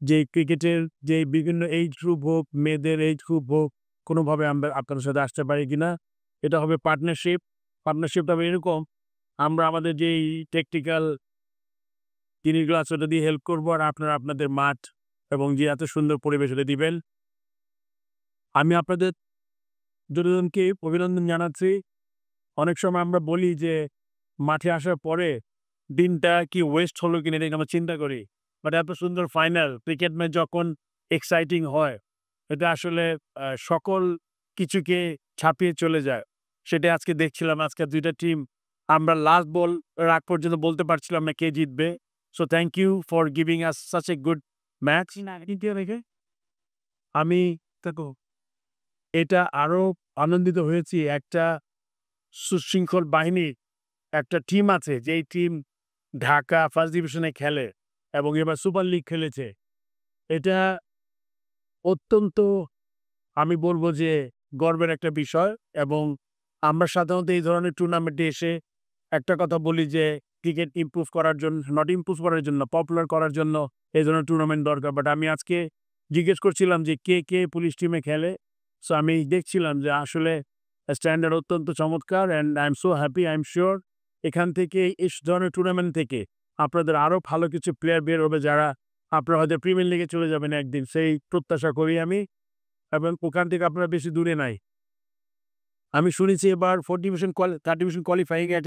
যে ক্রিকেটের যে বিভিন্ন এইজ গ্রুপ হোক, মেয়েদের এইজ গ্রুপ হোক, কোনোভাবে আমরা আপনাদের সাথে আসতে পারি কিনা? এটা হবে পার্টনারশিপ। পার্টনারশিপটা হবে এরকম, আমরা আমাদের যেই টেকনিক্যাল জিনিসগুলো আছে ওটা দিয়ে হেল্প করবো আর আপনারা আপনাদের মাঠ এবং যে এত সুন্দর পরিবেশ ওটা দিবেন। আমি আপনাদের দুজনকে অভিনন্দন জানাচ্ছি। অনেক সময় আমরা বলি যে মাঠে আসার পরে দিনটা কি ওয়েস্ট হলো কিনা এটা আমরা চিন্তা করি। বাট এত সুন্দর ফাইনাল ক্রিকেট ম্যাচ যখন এক্সাইটিং হয়, এটা আসলে সকল কিছুকে ছাপিয়ে চলে যায়। সেটা আজকে দেখছিলাম আজকে ২ টা টিম আমরা লাস্ট বল এর আগ পর্যন্ত বলতে পারছিলাম না কে জিতবে। So thank you for giving us such a good match. আমি দেখো এটা আরো আনন্দিত হয়েছি একটা সুশৃঙ্খল বাহিনীর একটা টিম আছে যেই টিম ঢাকা ফার্স্ট ডিভিশনে খেলে এবং এবার সুপার লিগ খেলেছে। এটা অত্যন্ত আমি বলব যে গর্বের একটা বিষয় এবং আমরা সাধারণত এই ধরনের টুর্নামেন্টে এসে একটা কথা বলি যে ক্রিকেট ইমপ্রুভ করার জন্য নট ইমপ্রুভ করার জন্য পপুলার করার জন্য এই ধরনের টুর্নামেন্ট দরকার। বাট আমি আজকে জিজ্ঞেস করছিলাম যে কে পুলিশ টিমে খেলে? সো আমি দেখছিলাম যে আসলে স্ট্যান্ডার্ড অত্যন্ত চমৎকার and I am so happy I am sure এখান থেকে এই ধরনের টুর্নামেন্ট থেকে আপনাদের আরো ভালো কিছু প্লেয়ার বের হবে যারা আপনারা হয়তো প্রিমিয়ার লিগে চলে যাবেন একদিন। সেই প্রত্যাশা করি আমি এবং ওখান থেকে আপনারা বেশি দূরে নাই। আমি শুনেছি এবার 4 ডিভিশন 3rd ডিভিশন কোয়ালিফাইং এ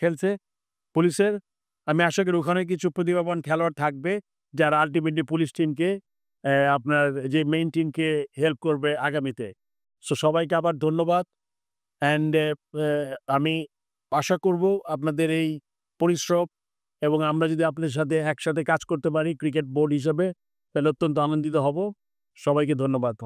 খেলছে পুলিশের। আমি আশা করি ওখানে কিছু প্রতিভাবান খেলোয়াড় থাকবে যারা আল্টিমেটলি পুলিশ টিমকে আপনার যে মেইন টিমকে হেল্প করবে আগামীতে। সো সবাইকে আবার ধন্যবাদ অ্যান্ড আমি আশা করব আপনাদের এই পরিশ্রম এবং আমরা যদি আপনাদের সাথে একসাথে কাজ করতে পারি ক্রিকেট বোর্ড হিসাবে তাহলে অত্যন্ত আনন্দিত হব। সবাইকে ধন্যবাদ।